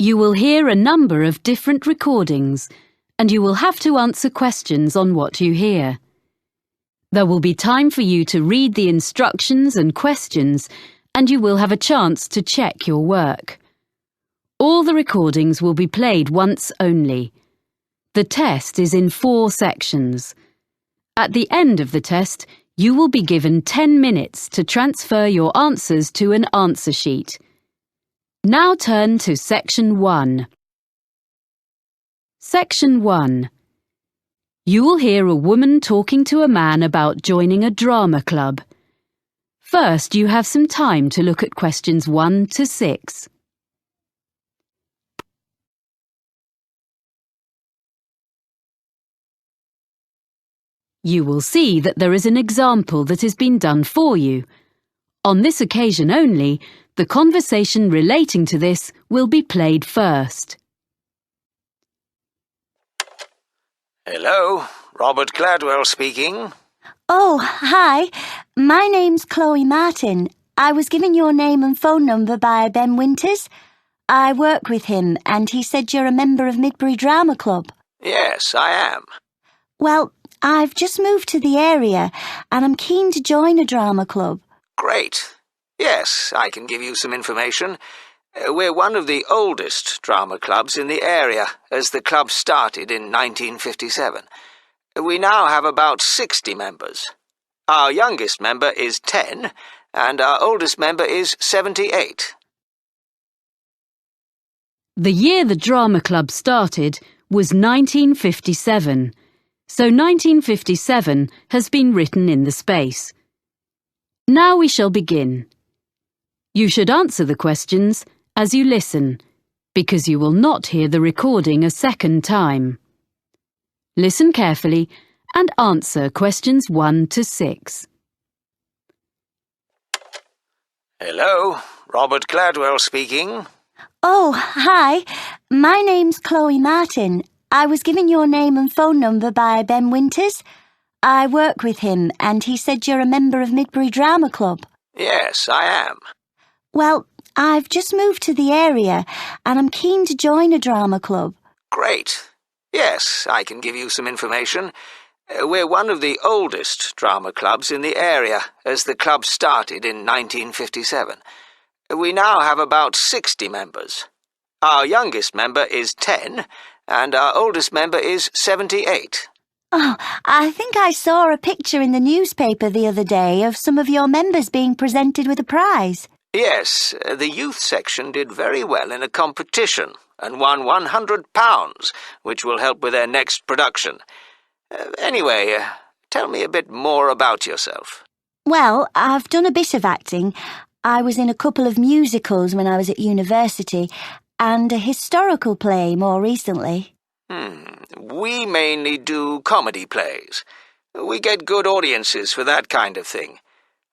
You will hear a number of different recordings, and you will have to answer questions on what you hear. There will be time for you to read the instructions and questions, and you will have a chance to check your work. All the recordings will be played once only. The test is in 4 sections. At the end of the test, you will be given 10 minutes to transfer your answers to an answer sheet. Now turn to Section 1. Section 1. You will hear a woman talking to a man about joining a drama club. First, you have some time to look at questions 1 to 6. You will see that there is an example that has been done for you. On this occasion only, the conversation relating to this will be played first. Hello, Robert Gladwell speaking. Oh, hi. My name's Chloe Martin. I was given your name and phone number by Ben Winters. I work with him, and he said you're a member of Midbury Drama Club. Yes, I am. Well, I've just moved to the area, and I'm keen to join a drama club. Great. Yes, I can give you some information. We're one of the oldest drama clubs in the area, as the club started in 1957. We now have about 60 members. Our youngest member is 10, and our oldest member is 78. The year the drama club started was 1957, so 1957 has been written in the space. Now we shall begin. You should answer the questions as you listen, because you will not hear the recording a second time. Listen carefully and answer questions 1 to 6. Hello, Robert Gladwell speaking. Oh, hi. My name's Chloe Martin. I was given your name and phone number by Ben Winters. I work with him, and he said you're a member of Midbury Drama Club. Yes, I am. Well, I've just moved to the area, and I'm keen to join a drama club. Great. Yes, I can give you some information. We're one of the oldest drama clubs in the area, as the club started in 1957. We now have about 60 members. Our youngest member is 10, and our oldest member is 78. Oh, I think I saw a picture in the newspaper the other day of some of your members being presented with a prize. Yes, the youth section did very well in a competition and won £100, which will help with their next production. Anyway, tell me a bit more about yourself. Well, I've done a bit of acting. I was in a couple of musicals when I was at university, and a historical play more recently. We mainly do comedy plays. We get good audiences for that kind of thing.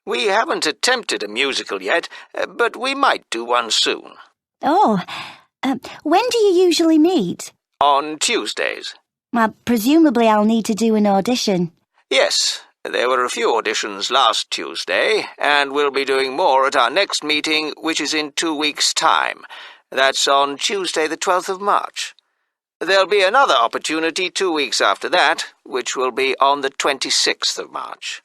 We haven't attempted a musical yet, but we might do one soon. Oh, when do you usually meet? On Tuesdays. Well, presumably I'll need to do an audition. Yes, there were a few auditions last Tuesday, and we'll be doing more at our next meeting, which is in 2 weeks' time. That's on Tuesday the 12th of March. There'll be another opportunity 2 weeks after that, which will be on the 26th of March.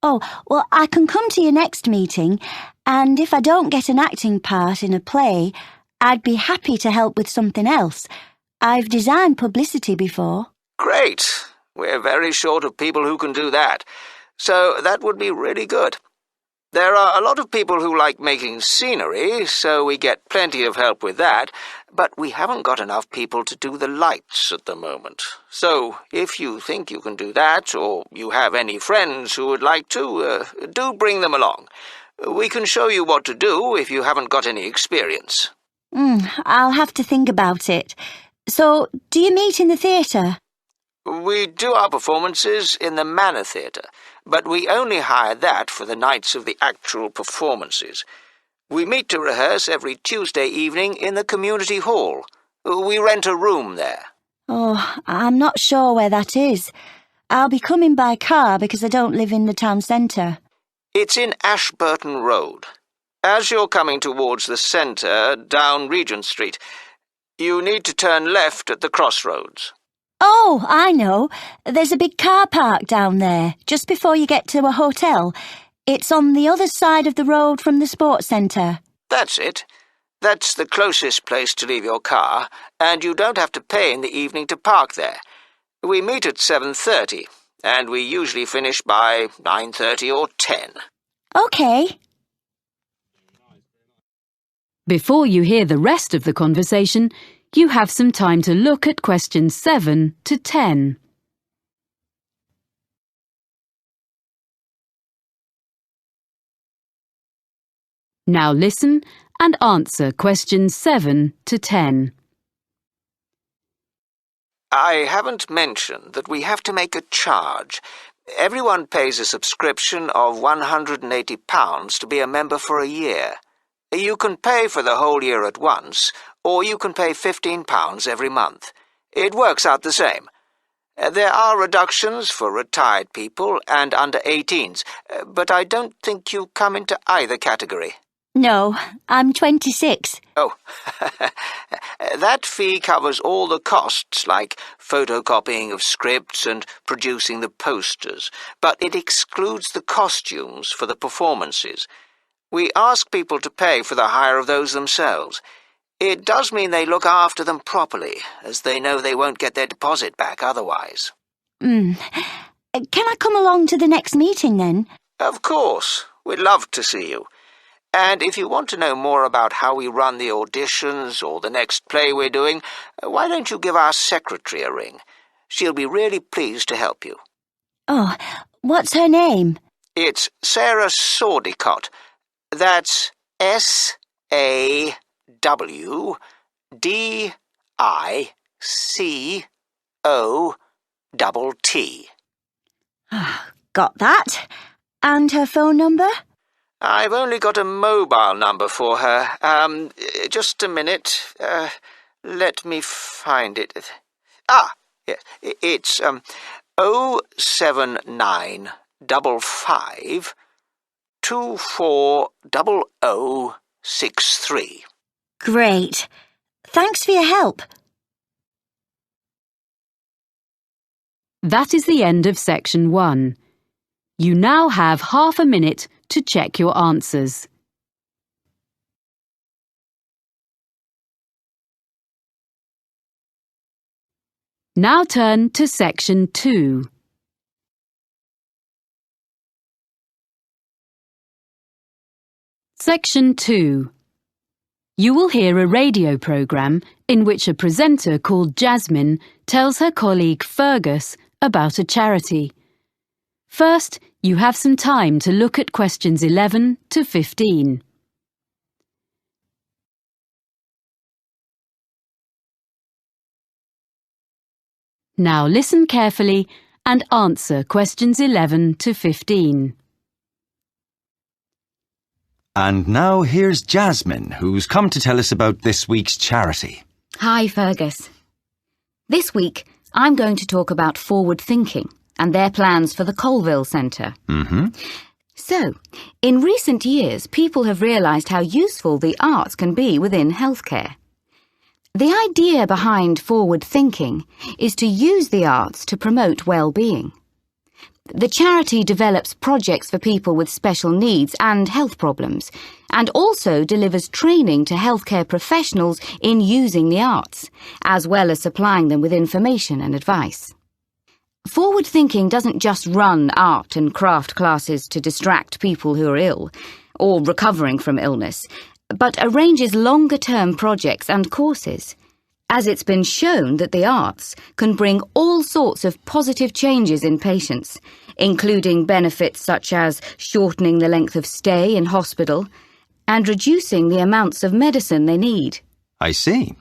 Oh, well, I can come to your next meeting, and if I don't get an acting part in a play, I'd be happy to help with something else. I've designed publicity before. Great. We're very short of people who can do that, so that would be really good. There are a lot of people who like making scenery, so we get plenty of help with that, but we haven't got enough people to do the lights at the moment. So, if you think you can do that, or you have any friends who would like to, do bring them along. We can show you what to do if you haven't got any experience. I'll have to think about it. So, do you meet in the theatre? We do our performances in the Manor Theatre, but we only hire that for the nights of the actual performances. We meet to rehearse every Tuesday evening in the community hall. We rent a room there. Oh, I'm not sure where that is. I'll be coming by car because I don't live in the town centre. It's in Ashburton Road. As you're coming towards the centre, down Regent Street, You need to turn left at the crossroads. Oh, I know. There's a big car park down there, just before you get to a hotel. It's on the other side of the road from the sports centre. That's it. That's the closest place to leave your car, and you don't have to pay in the evening to park there. We meet at 7:30, and we usually finish by 9:30 or 10. OK. Before you hear the rest of the conversation, you have some time to look at questions 7 to 10. Now listen and answer questions 7 to 10. I haven't mentioned that we have to make a charge. Everyone pays a subscription of £180 to be a member for a year. You can pay for the whole year at once, or you can pay £15 every month. It works out the same. There are reductions for retired people and under 18s, but I don't think you come into either category. No, I'm 26. Oh, that fee covers all the costs, like photocopying of scripts and producing the posters, but it excludes the costumes for the performances. We ask people to pay for the hire of those themselves. It does mean they look after them properly, as they know they won't get their deposit back otherwise. Can I come along to the next meeting then? Of course. We'd love to see you. And if you want to know more about how we run the auditions or the next play we're doing, why don't you give our secretary a ring? She'll be really pleased to help you. Oh, what's her name? It's Sarah Sordicott. That's SAWDICOTT. Got that. And her phone number? I've only got a mobile number for her. Just a minute. Let me find it. Yes. It's 07955 240063. Great. Thanks for your help. That is the end of section 1. You now have half a minute to check your answers. Now turn to section 2. Section 2. You will hear a radio programme in which a presenter called Jasmine tells her colleague Fergus about a charity. First, you have some time to look at questions 11 to 15. Now listen carefully and answer questions 11 to 15. And now here's Jasmine, who's come to tell us about this week's charity. Hi, Fergus. This week, I'm going to talk about forward thinking and their plans for the Colville Centre. So, in recent years, people have realised how useful the arts can be within healthcare. The idea behind forward thinking is to use the arts to promote well-being. The charity develops projects for people with special needs and health problems, and also delivers training to healthcare professionals in using the arts, as well as supplying them with information and advice. Forward thinking doesn't just run art and craft classes to distract people who are ill, or recovering from illness, but arranges longer-term projects and courses, as it's been shown that the arts can bring all sorts of positive changes in patients, including benefits such as shortening the length of stay in hospital and reducing the amounts of medicine they need. I see.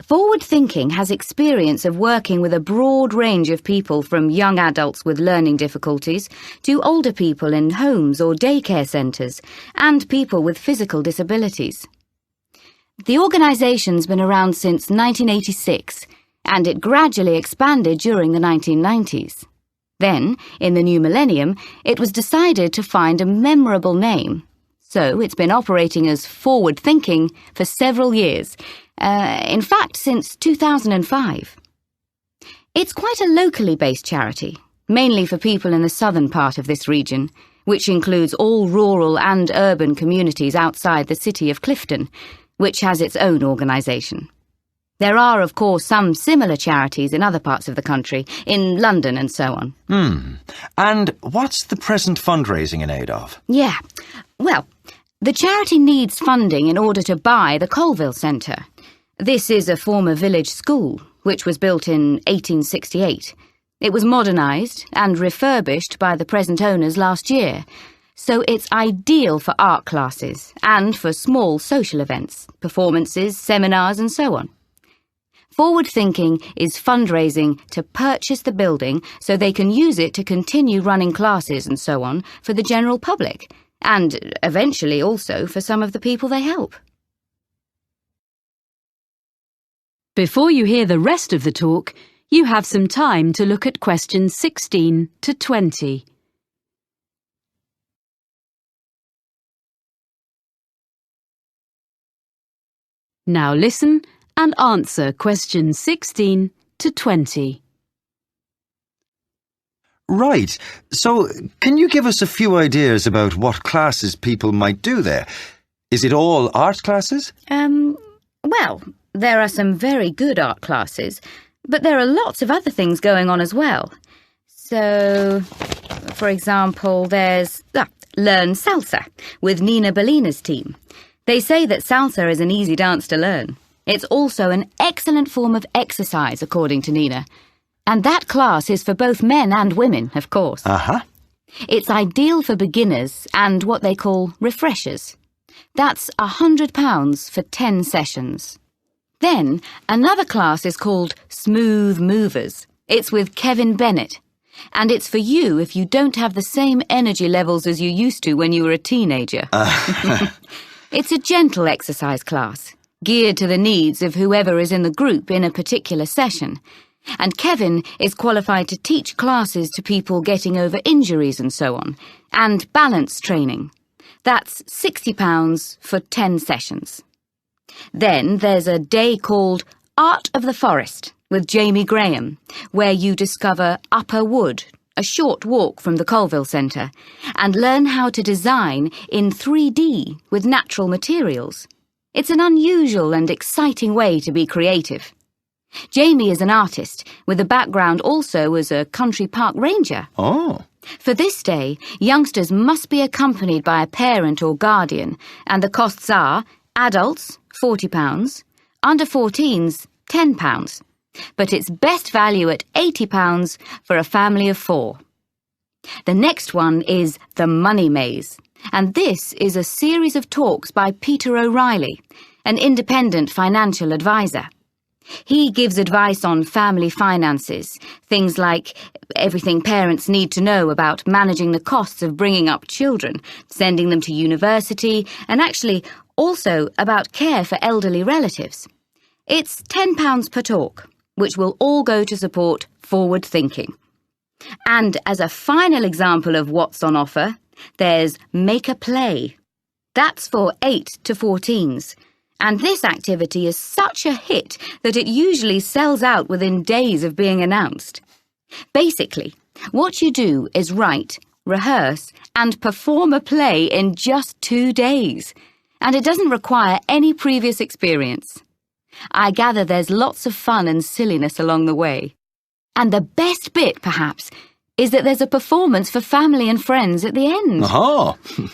Forward thinking has experience of working with a broad range of people, from young adults with learning difficulties to older people in homes or daycare centres and people with physical disabilities. The organisation's been around since 1986, and it gradually expanded during the 1990s. Then, in the new millennium, it was decided to find a memorable name, So it's been operating as Forward Thinking for several years. In fact, since 2005. It's quite a locally based charity, mainly for people in the southern part of this region, which includes all rural and urban communities outside the city of Clifton, which has its own organisation. There are, of course, some similar charities in other parts of the country, in London and so on. And what's the present fundraising in aid of? Yeah, well, the charity needs funding in order to buy the Colville Centre. This is a former village school, which was built in 1868. It was modernised and refurbished by the present owners last year, so it's ideal for art classes and for small social events, performances, seminars and so on. Forward Thinking is fundraising to purchase the building so they can use it to continue running classes and so on for the general public, and eventually also for some of the people they help. Before you hear the rest of the talk, you have some time to look at questions 16 to 20. Now listen and answer questions 16 to 20. Right. So, can you give us a few ideas about what classes people might do there? Is it all art classes? Well, there are some very good art classes, but there are lots of other things going on as well. So, for example, there's Learn Salsa with Nina Bellina's team. They say that salsa is an easy dance to learn. It's also an excellent form of exercise, according to Nina. And that class is for both men and women, of course. It's ideal for beginners and what they call refreshers. That's £100 for 10 sessions. Then, another class is called Smooth Movers. It's with Kevin Bennett. And it's for you if you don't have the same energy levels as you used to when you were a teenager. It's a gentle exercise class, geared to the needs of whoever is in the group in a particular session. And Kevin is qualified to teach classes to people getting over injuries and so on, and balance training. That's £60 for 10 sessions. Then there's a day called Art of the Forest with Jamie Graham, where you discover Upper Wood, a short walk from the Colville Centre, and learn how to design in 3D with natural materials. It's an unusual and exciting way to be creative. Jamie is an artist, with a background also as a country park ranger. For this day, youngsters must be accompanied by a parent or guardian, and the costs are adults, £40, under 14s, £10. But it's best value at £80 for a family of 4. The next one is The Money Maze, and this is a series of talks by Peter O'Reilly, an independent financial advisor. He gives advice on family finances, things like everything parents need to know about managing the costs of bringing up children, sending them to university, and actually also about care for elderly relatives. It's £10 per talk, which will all go to support Forward Thinking. And as a final example of what's on offer, there's Make a Play. That's for 8 to 14s. And this activity is such a hit that it usually sells out within days of being announced. Basically, what you do is write, rehearse, and perform a play in just 2 days. And it doesn't require any previous experience. I gather there's lots of fun and silliness along the way. And the best bit, perhaps, is that there's a performance for family and friends at the end.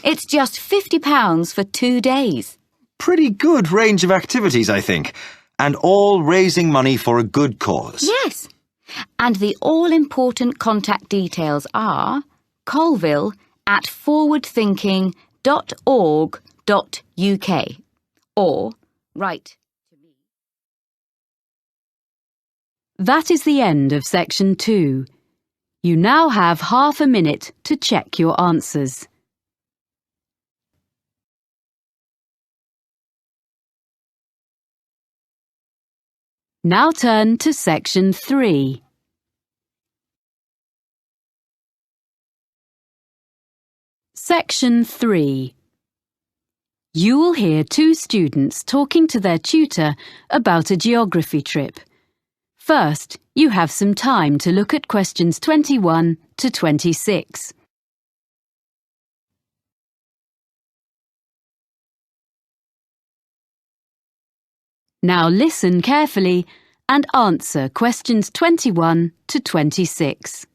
It's just £50 for 2 days. Pretty good range of activities, I think. And all raising money for a good cause. Yes. And the all-important contact details are colville@forwardthinking.org.uk or write to me. That is the end of section 2. You now have half a minute to check your answers. Now turn to section 3. Section 3. You will hear two students talking to their tutor about a geography trip. First, you have some time to look at questions 21 to 26. Now listen carefully and answer questions 21 to 26.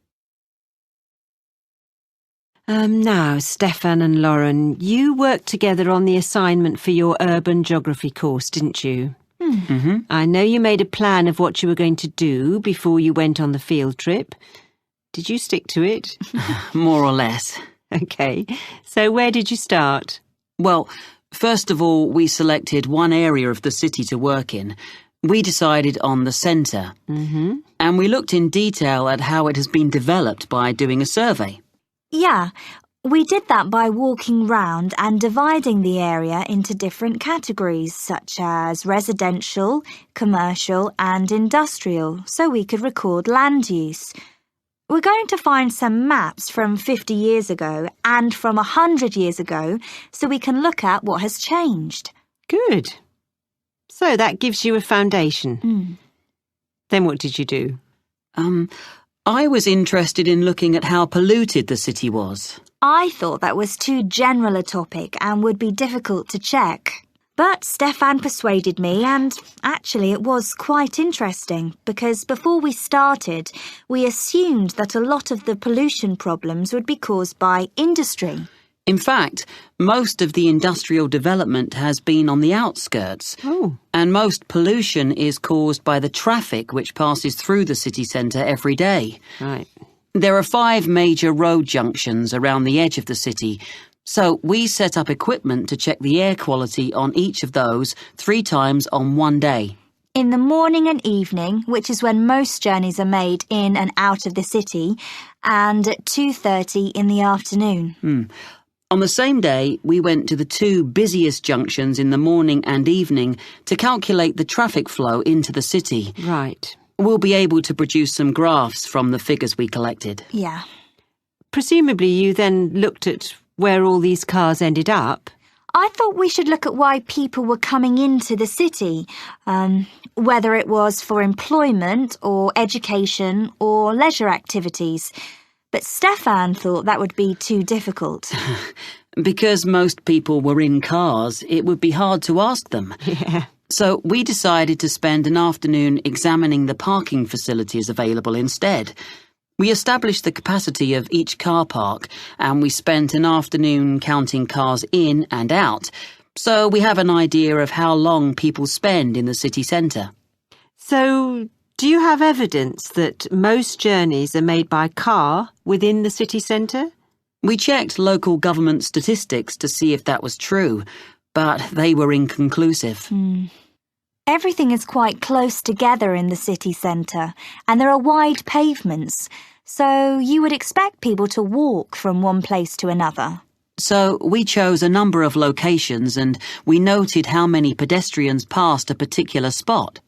Now, Stefan and Lauren, you worked together on the assignment for your urban geography course, didn't you? Mm-hmm. I know you made a plan of what you were going to do before you went on the field trip. Did you stick to it? More or less. OK. So where did you start? Well, first of all, we selected one area of the city to work in. We decided on the centre. Mm-hmm. And we looked in detail at how it has been developed by doing a survey. Yeah, we did that by walking round and dividing the area into different categories, such as residential, commercial and industrial, so we could record land use. We're going to find some maps from 50 years ago and from 100 years ago so we can look at what has changed. Good. So that gives you a foundation. Mm. Then what did you do? I was interested in looking at how polluted the city was. I thought that was too general a topic and would be difficult to check. But Stefan persuaded me and actually it was quite interesting because before we started, we assumed that a lot of the pollution problems would be caused by industry. In fact, most of the industrial development has been on the outskirts. Oh. And most pollution is caused by the traffic which passes through the city centre every day. Right. There are 5 major road junctions around the edge of the city, so we set up equipment to check the air quality on each of those 3 times on one day. In the morning and evening, which is when most journeys are made in and out of the city, and at 2:30 in the afternoon. On the same day, we went to the 2 busiest junctions in the morning and evening to calculate the traffic flow into the city. Right. We'll be able to produce some graphs from the figures we collected. Yeah. Presumably you then looked at where all these cars ended up. I thought we should look at why people were coming into the city, whether it was for employment or education or leisure activities. But Stefan thought that would be too difficult. Because most people were in cars, it would be hard to ask them. Yeah. So we decided to spend an afternoon examining the parking facilities available instead. We established the capacity of each car park, and we spent an afternoon counting cars in and out, so we have an idea of how long people spend in the city centre. So, do you have evidence that most journeys are made by car within the city centre? We checked local government statistics to see if that was true, but they were inconclusive. Everything is quite close together in the city centre, and there are wide pavements, so you would expect people to walk from one place to another. So we chose a number of locations and we noted how many pedestrians passed a particular spot.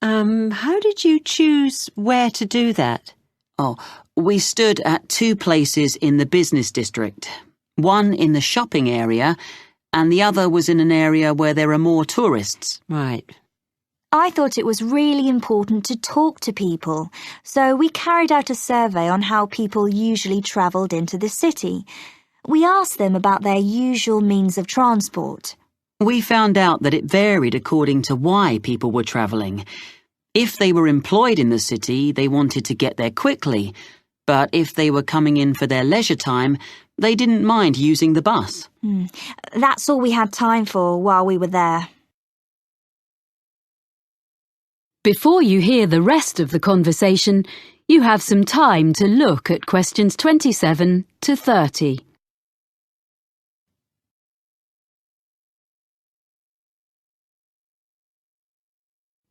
How did you choose where to do that? We stood at 2 places in the business district. One in the shopping area and the other was in an area where there are more tourists. Right. I thought it was really important to talk to people, so we carried out a survey on how people usually travelled into the city. We asked them about their usual means of transport. We found out that it varied according to why people were travelling. If they were employed in the city, they wanted to get there quickly, but if they were coming in for their leisure time, they didn't mind using the bus. That's all we had time for while we were there. Before you hear the rest of the conversation, you have some time to look at questions 27 to 30.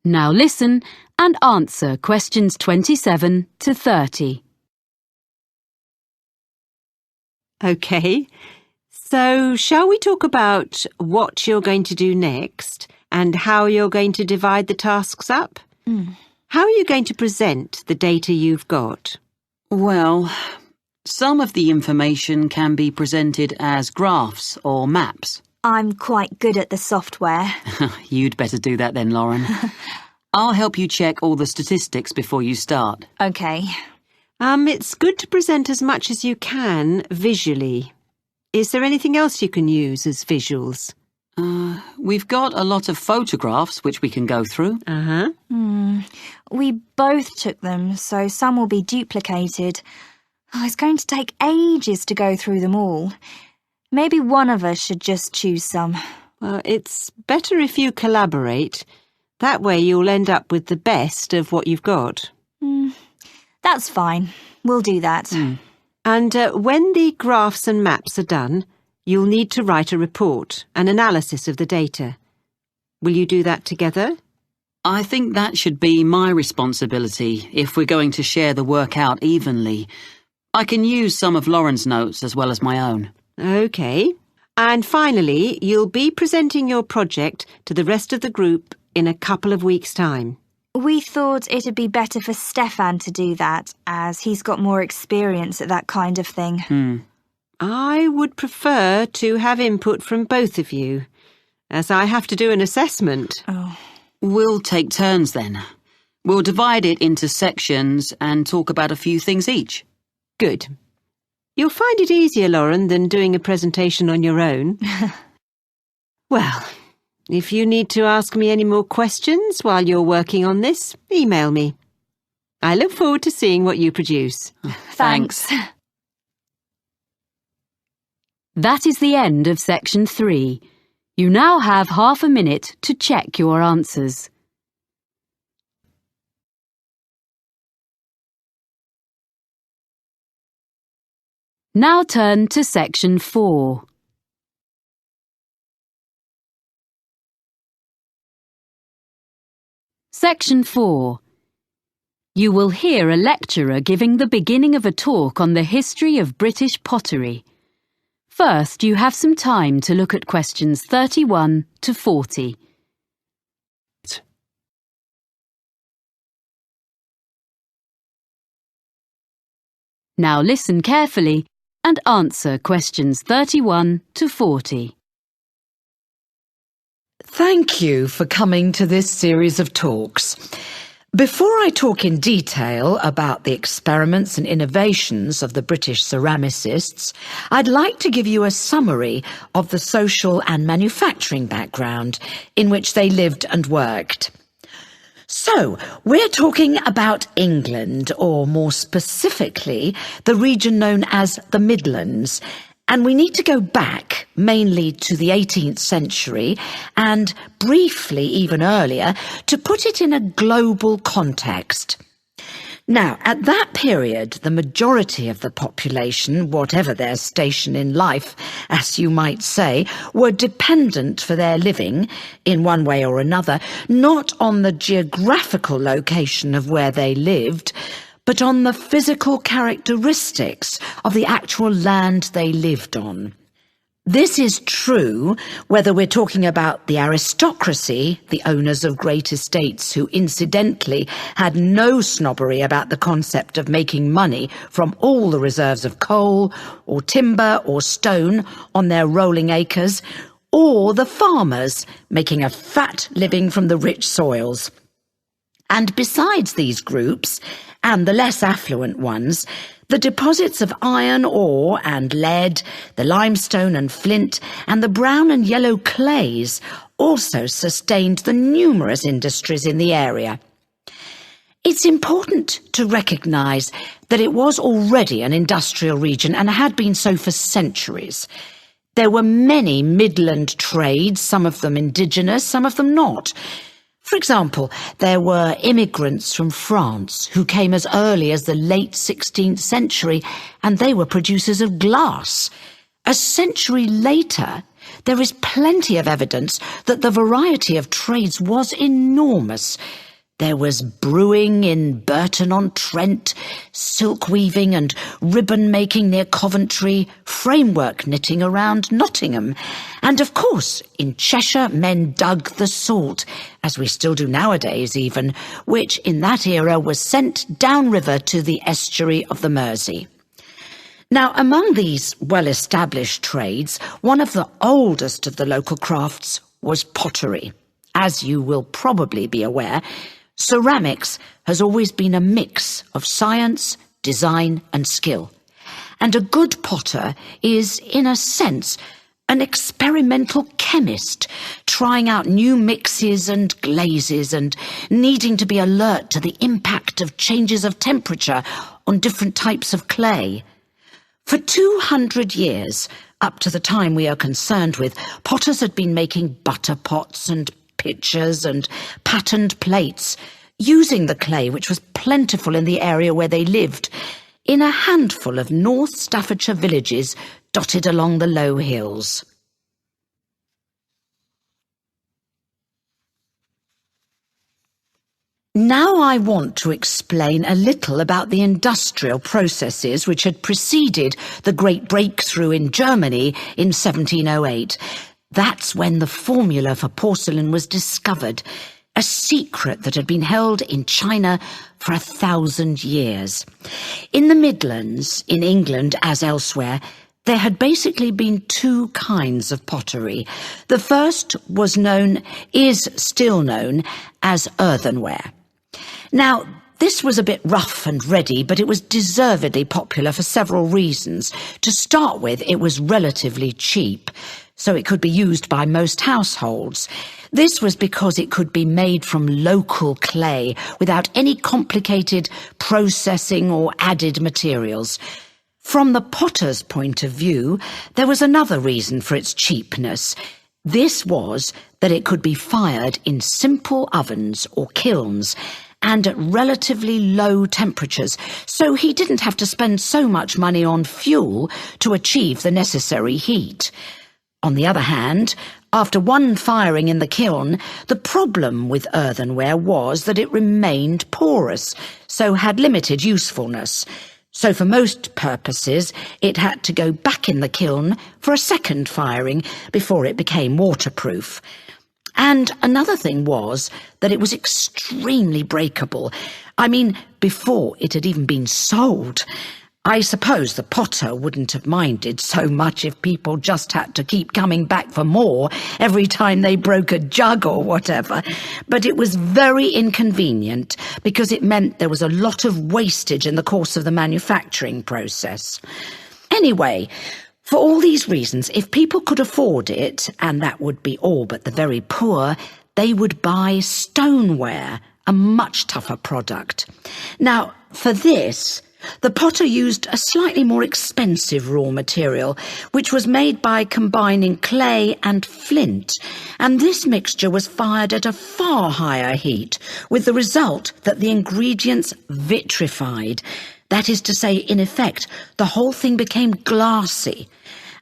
Now listen and answer questions 27 to 30. OK. So, shall we talk about what you're going to do next and how you're going to divide the tasks up? How are you going to present the data you've got? Well, some of the information can be presented as graphs or maps. I'm quite good at the software. You'd better do that then, Lauren. I'll help you check all the statistics before you start. OK. It's good to present as much as you can visually. Is there anything else you can use as visuals? We've got a lot of photographs which we can go through. We both took them, so some will be duplicated. It's going to take ages to go through them all. Maybe one of us should just choose some. Well, it's better if you collaborate. That way you'll end up with the best of what you've got. That's fine. We'll do that. And when the graphs and maps are done, you'll need to write a report, an analysis of the data. Will you do that together? I think that should be my responsibility if we're going to share the work out evenly. I can use some of Lauren's notes as well as my own. OK. And finally, you'll be presenting your project to the rest of the group in a couple of weeks' time. We thought it'd be better for Stefan to do that, as he's got more experience at that kind of thing. I would prefer to have input from both of you, as I have to do an assessment. We'll take turns then. We'll divide it into sections and talk about a few things each. Good. You'll find it easier, Lauren, than doing a presentation on your own. Well, if you need to ask me any more questions while you're working on this, email me. I look forward to seeing what you produce. Thanks. That is the end of section 3. You now have half a minute to check your answers. Now turn to section 4. Section 4. You will hear a lecturer giving the beginning of a talk on the history of British pottery. First, you have some time to look at questions 31 to 40. Now listen carefully and answer questions 31 to 40. Thank you for coming to this series of talks. Before I talk in detail about the experiments and innovations of the British ceramicists, I'd like to give you a summary of the social and manufacturing background in which they lived and worked. So, we're talking about England, or more specifically, the region known as the Midlands, and we need to go back mainly to the 18th century and briefly even earlier to put it in a global context. Now, at that period, the majority of the population, whatever their station in life, as you might say, were dependent for their living, in one way or another, not on the geographical location of where they lived, but on the physical characteristics of the actual land they lived on. This is true whether we're talking about the aristocracy, the owners of great estates who incidentally had no snobbery about the concept of making money from all the reserves of coal or timber or stone on their rolling acres, or the farmers making a fat living from the rich soils. And besides these groups, and the less affluent ones, the deposits of iron ore and lead, the limestone and flint, and the brown and yellow clays also sustained the numerous industries in the area. It's important to recognise that it was already an industrial region and had been so for centuries. There were many Midland trades, some of them indigenous, some of them not. For example, there were immigrants from France who came as early as the late 16th century, and they were producers of glass. A century later, there is plenty of evidence that the variety of trades was enormous. There was brewing in Burton-on-Trent, silk weaving and ribbon making near Coventry, framework knitting around Nottingham, and of course in Cheshire men dug the salt, as we still do nowadays even, which in that era was sent downriver to the estuary of the Mersey. Now, among these well-established trades, one of the oldest of the local crafts was pottery. As you will probably be aware, ceramics has always been a mix of science, design and skill. And a good potter is, in a sense, an experimental chemist, trying out new mixes and glazes and needing to be alert to the impact of changes of temperature on different types of clay. For 200 years, up to the time we are concerned with, potters had been making butter pots and pitchers and patterned plates, using the clay which was plentiful in the area where they lived, in a handful of North Staffordshire villages dotted along the low hills. Now I want to explain a little about the industrial processes which had preceded the great breakthrough in Germany in 1708. That's when the formula for porcelain was discovered, a secret that had been held in China for 1,000 years. In the Midlands, in England as elsewhere, there had basically been two kinds of pottery. The first is still known as earthenware. Now, this was a bit rough and ready, but it was deservedly popular for several reasons. To start with, it was relatively cheap, so it could be used by most households. This was because it could be made from local clay without any complicated processing or added materials. From the potter's point of view, there was another reason for its cheapness. This was that it could be fired in simple ovens or kilns, and at relatively low temperatures, so he didn't have to spend so much money on fuel to achieve the necessary heat. On the other hand, after one firing in the kiln, the problem with earthenware was that it remained porous, so had limited usefulness. So for most purposes, it had to go back in the kiln for a second firing before it became waterproof. And another thing was that it was extremely breakable. I mean, before it had even been sold. I suppose the potter wouldn't have minded so much if people just had to keep coming back for more every time they broke a jug or whatever. But it was very inconvenient because it meant there was a lot of wastage in the course of the manufacturing process. Anyway, for all these reasons, if people could afford it, and that would be all but the very poor, they would buy stoneware, a much tougher product. Now, for this, the potter used a slightly more expensive raw material, which was made by combining clay and flint, and this mixture was fired at a far higher heat, with the result that the ingredients vitrified. That is to say, in effect, the whole thing became glassy.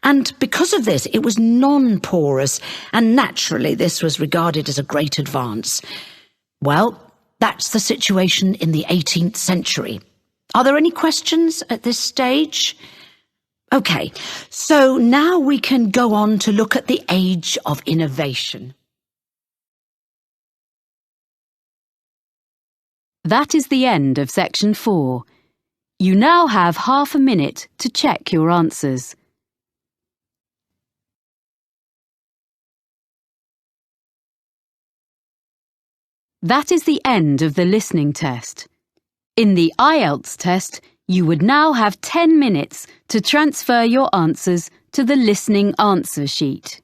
And because of this, it was non-porous, and naturally this was regarded as a great advance. Well, that's the situation in the 18th century. Are there any questions at this stage? OK, so now we can go on to look at the age of innovation. That is the end of section 4. You now have half a minute to check your answers. That is the end of the listening test. In the IELTS test, you would now have 10 minutes to transfer your answers to the listening answer sheet.